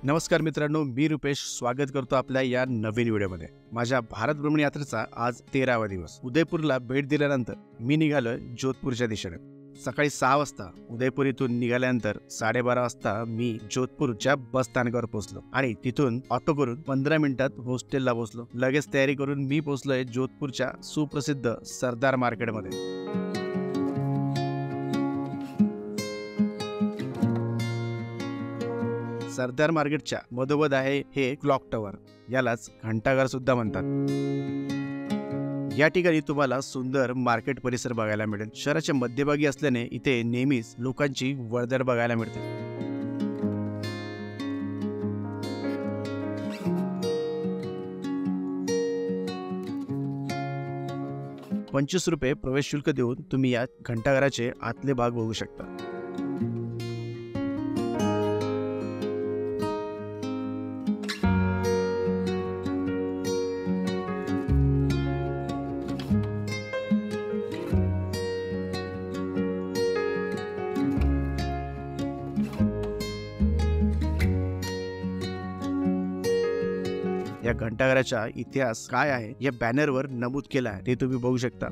नमस्कार मित्रांनो, मी रुपेश स्वागत करतो आपल्या या नवीन व्हिडिओमध्ये। माझ्या भारत भ्रमण यात्रेचा आज 13वा दिवस। उदयपूरला भेट दिल्यानंतर मी निघालोय जोधपूरच्या दिशेने। सकाळी 6 वाजता उदयपूर इथून निघाल्यानंतर 12:30 वाजता मी जोधपूरच्या बस स्थानकावर पोहोचलो आणि तिथून ऑटो करून 15 मिनिटात हॉस्टेलला पोहोचलो। लगेच तयारी करून मी पोहोचलोय जोधपूरच्या सुप्रसिद्ध सरदार मार्केटमध्ये। सरदार मार्केटच्या मधोमध आहे हे क्लॉक टॉवर, यालाच घंटाघर सुद्धा म्हणतात। या ठिकाणी तुम्हाला सुंदर मार्केट परिसर बघायला मिळेल। शहराच्या मध्यभागी असल्याने इथे नेहमीच लोकांची वर्दळ बघायला मिळते। 25 रुपये प्रवेश शुल्क देऊन तुम्ही या घंटाघराचे आतले भाग बघू शकता। या घंटाघराचा इतिहास काय आहे या बॅनरवर नमूद केला आहे, ते तुम्ही बघू शकता।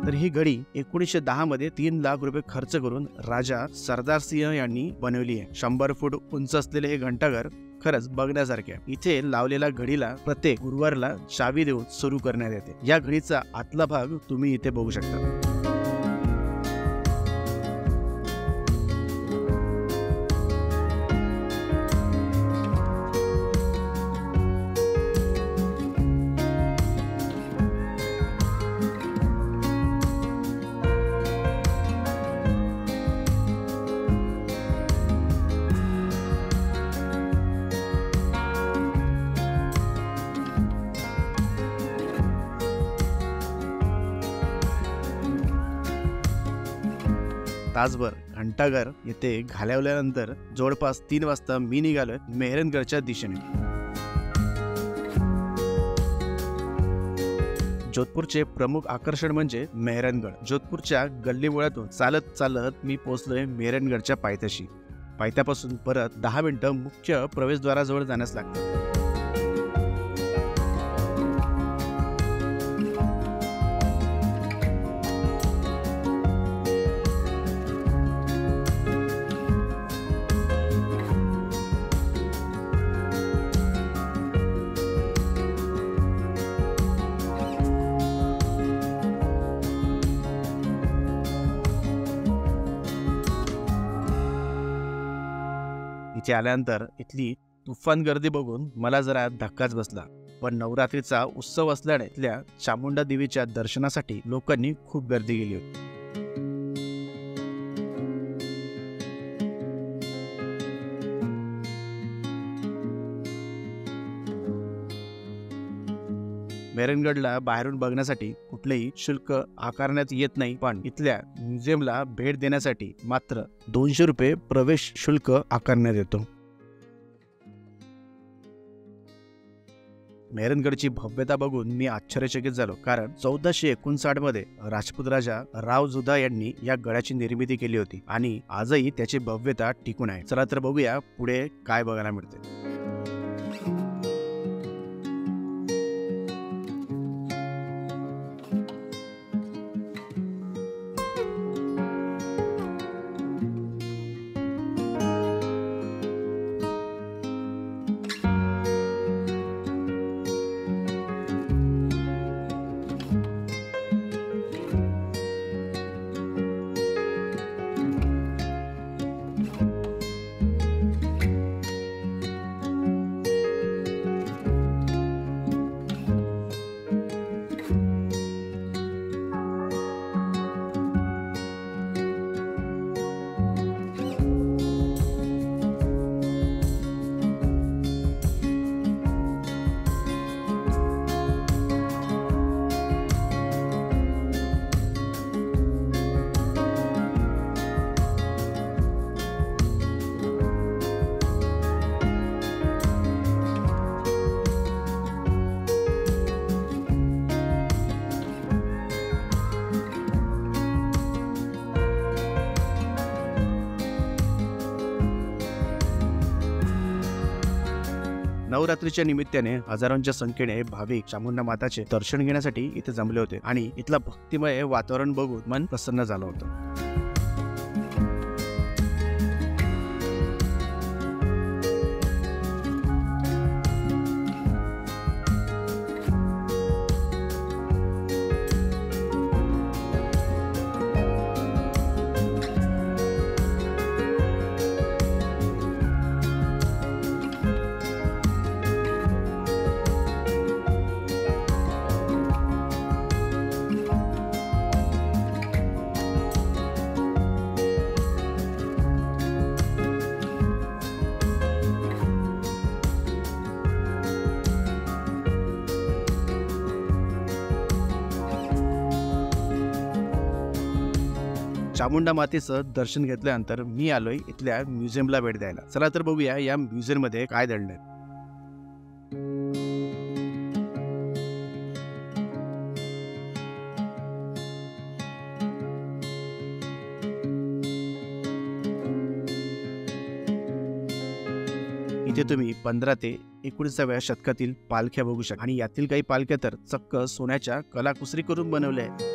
तर ही घडी 1910 मध्ये 3 लाख रुपये खर्च करून राजा सरदार सिंह यांनी बनवली आहे। 100 फूट उंच असलेले हे घंटाघर खरंच बघण्यासारखे आहे। इथे लावलेल्या घडीला प्रत्येक गुरुवारला चावी देऊन सुरू करण्यात येते। या घडीचा आतला भाग तुम्ही इथे बघू शकता। तासभर घंटाघर येथे घालवल्यानंतर जवळपास 3 वाजता मी निघालोय मेहरनगडच्या दिशेने। जोधपूरचे प्रमुख आकर्षण म्हणजे मेहरनगड। जोधपूरच्या गल्लीबोळातून चालत चालत मी पोहोचलोय मेहरनगडच्या पायथ्याशी। पायथ्यापासून परत 10 मिनिटं मुख्य प्रवेशद्वाराजवळ जाण्यास लागते। इथे आल्यानंतर इथली तुफान गर्दी बघून मला जरा धक्काच बसला, पण नवरात्रीचा उत्सव असल्याने इथल्या चामुंडा देवीच्या दर्शनासाठी लोकांनी खूप गर्दी केली होती। मेहरनगडला बाहेरून बघण्यासाठी कुठलेही शुल्क आकारण्यात येत नाही, पण इथल्या म्युझियमला भेट देण्यासाठी मात्र 200 रुपये प्रवेश शुल्क आकारण्यात येतो। मेहरनगडची भव्यता बघून मी आश्चर्यचकित झालो, कारण 1459 मध्ये राजपूत राजा राव जुदा यांनी या गडाची निर्मिती केली होती आणि आजही त्याची भव्यता टिकून आहे। चला तर बघूया पुढे काय बघायला मिळते। नवरात्रीच्या निमित्ताने हजारोंच्या संख्येने भाविक चामुंडा माताचे दर्शन घेण्यासाठी इथे जमले होते आणि इथला भक्तिमय वातावरण बघून मन प्रसन्न झालं होतं. चामुंडा मातेचं दर्शन घेतल्यानंतर मी आलोय इथल्या म्युझियमला भेट द्यायला. चला तर बघूया या म्युझियम मध्ये काय दडलंय. इथे तुम्ही 15 ते 19व्या शतकातील पालख्या बघू शकता आणि यातील काही पालख्या तर चक्क सोन्याच्या कलाकुसरी करून बनवल्या आहेत.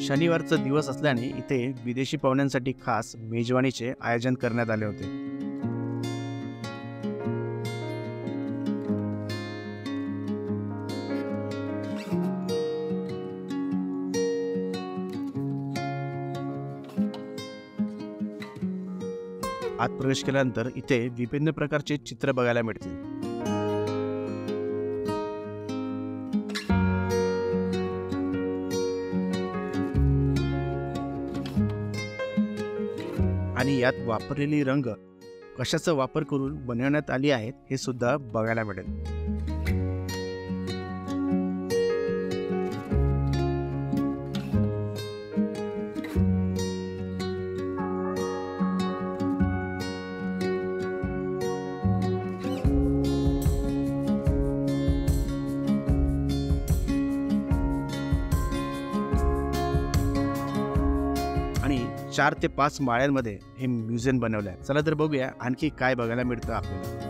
शनिवारचा दिवस असल्याने इथे विदेशी पाहुण्यांसाठी खास मेजवानीचे आयोजन करण्यात आले होते. आत प्रवेश केल्यानंतर इथे विभिन्न प्रकारचे चित्र बघायला मिळतील. आणि यात वापरलेली रंग कशाचा वापर करून बनवण्यात आली आहेत हे सुद्धा बघायला मिळेल. आणि 4 ते 5 माळ्यांमध्ये हे म्युझियम बनवलं आहे. चला तर बघूया आणखी काय बघायला मिळतं आपल्याला.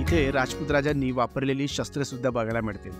इथे राजपूत राजांनी वापरलेली शस्त्रे सुद्धा बघायला मिळतील.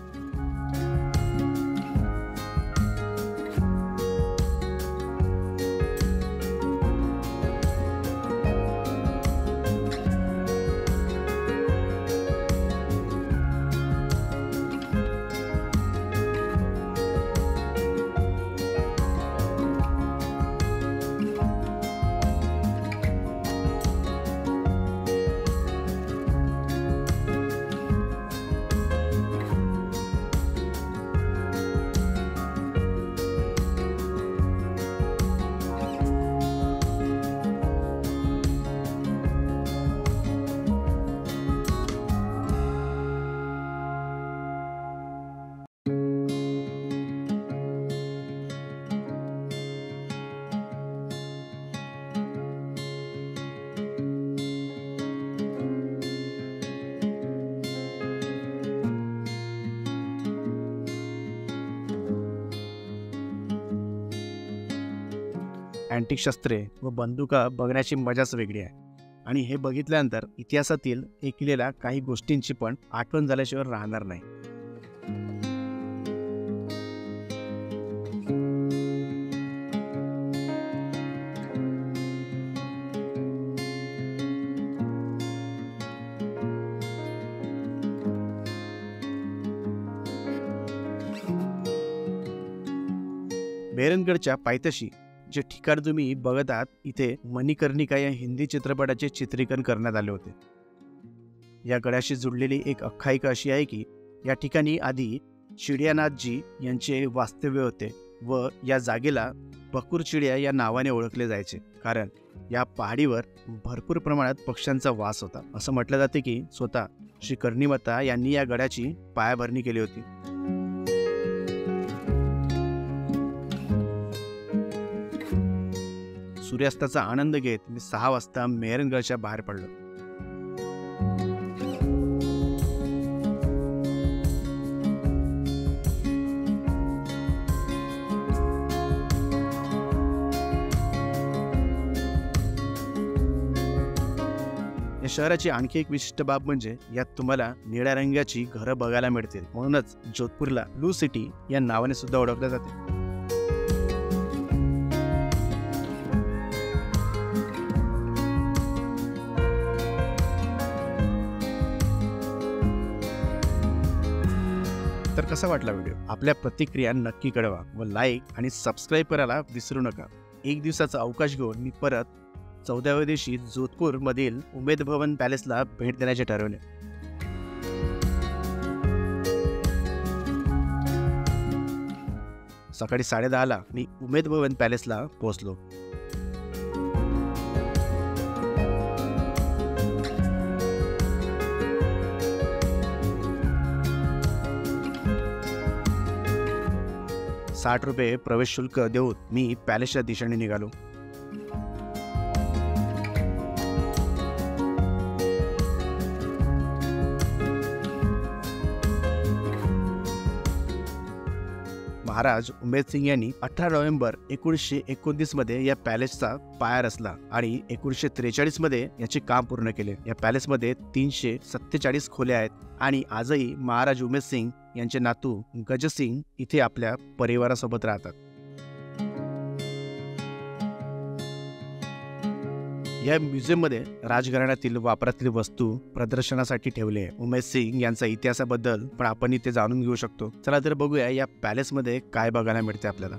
अँटिक शस्त्रे व बंदुका बघण्याची मजाच वेगळी आहे. आणि हे बघितल्यानंतर इतिहासातील ऐकलेल्या काही गोष्टींची पण आठवण झाल्याशिवाय राहणार नाही. बेरनगडच्या पायथ्याशी जे ठिकाण तुम्ही बघत आहात इथे मणिकर्णिका या हिंदी चित्रपटाचे चित्रीकरण करण्यात आले होते. या गडाशी जुडलेली एक आख्यायिका अशी आहे की या ठिकाणी आधी चिडियानाथजी यांचे वास्तव्य होते व या जागेला बकूर चिडिया या नावाने ओळखले जायचे, कारण या पहाडीवर भरपूर प्रमाणात पक्ष्यांचा वास होता. असं म्हटलं जाते की स्वतः श्री कर्णिमाता यांनी या गडाची पायाभरणी केली होती. सूर्यास्ताचा आनंद घेत मी 6 वाजता मेहरनगडच्या बाहेर पडलो. या शहराची आणखी एक विशिष्ट बाब म्हणजे यात तुम्हाला निळ्या रंगाची घरं बघायला मिळतील. म्हणूनच जोधपूरला ब्लू सिटी या नावाने सुद्धा ओळखले जाते. तर कसा वाटला व्हिडिओ? आपल्या प्रतिक्रिया नक्की कळवा व लाईक आणि सबस्क्राईब करायला विसरू नका. एक दिवसाचा अवकाश घेऊन मी परत 14व्या दिवशी जोधपूर मधील उमेद भवन पॅलेसला भेट देण्याचे ठरवले. सकाळी 10:30ला मी उमेद भवन पॅलेसला पोहोचलो. ₹60 प्रवेश शुल्क देऊन मी पॅलेसच्या दिशेने निघालो. महाराज उमेद सिंग यांनी 18 नोव्हेंबर 1929 मध्ये या पॅलेसचा पाया रचला आणि 1943 मध्ये याचे काम पूर्ण केले. या पॅलेसमध्ये 347 खोल्या आहेत आणि आजही महाराज उमेद सिंग यांचे नातू गजसिंग इथे आपल्या परिवारासोबत राहतात. या म्युझियममध्ये राजघराण्यातील वापरातील वस्तू प्रदर्शनासाठी ठेवले आहे. उमेद सिंग यांचा इतिहासाबद्दल पण आपण इथे जाणून घेऊ शकतो. चला तर बघूया या पॅलेसमध्ये काय बघायला मिळते आपल्याला.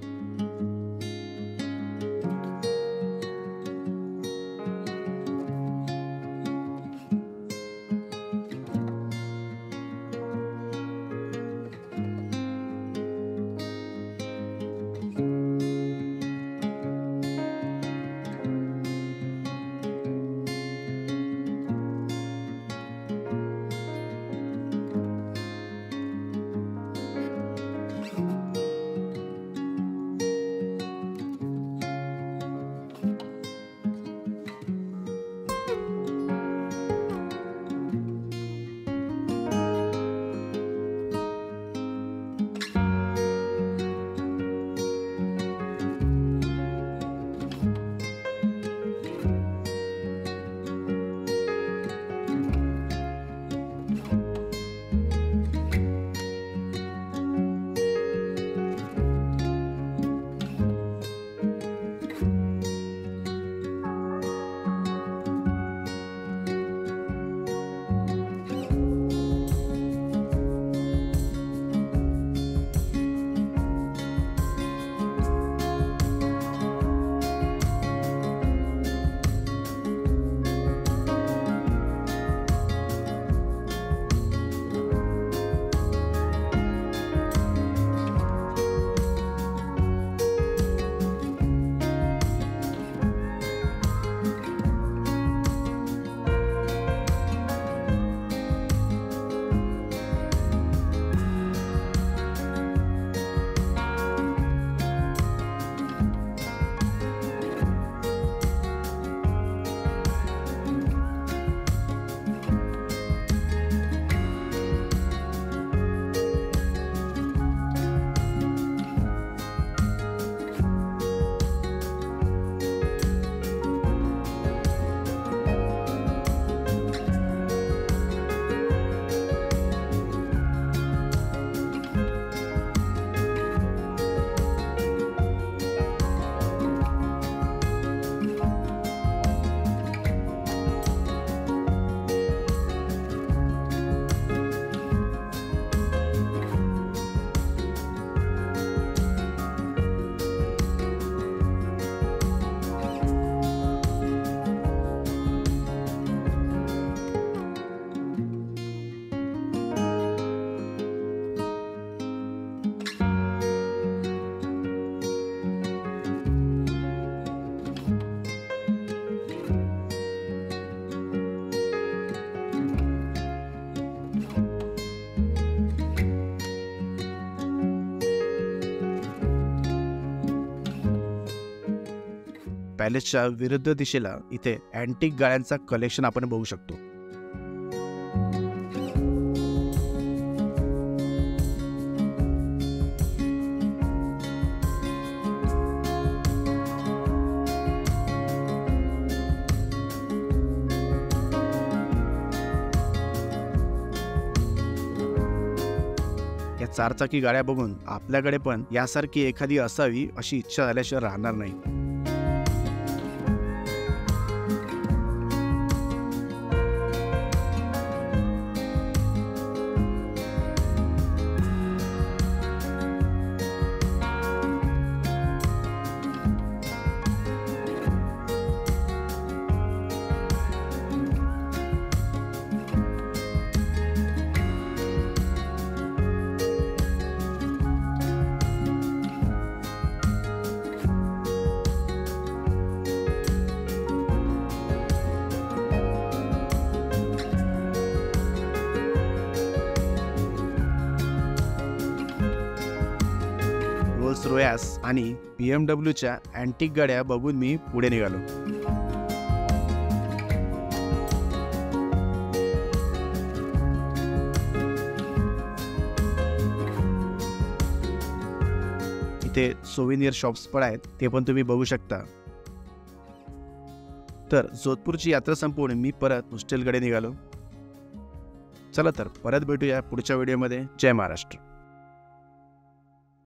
पॅलेसच्या विरुद्ध दिशेला इथे अँटिक गाड्यांचा कलेक्शन आपण बघू शकतो. या चारचाकी गाड्या बघून आपल्याकडे पण यासारखी एखादी असावी अशी इच्छा झाल्याशिवाय राहणार नाही. रोल्स रॉयस आणि BMWच्या अँटिक गाड्या बघून मी पुढे निघालो. इथे सोव्हिनियर शॉप्स पण आहेत, ते पण तुम्ही बघू शकता. तर जोधपूरची यात्रा संपवून मी परत हॉस्टेलकडे निघालो. चला तर परत भेटूया पुढच्या व्हिडिओमध्ये. जय महाराष्ट्र.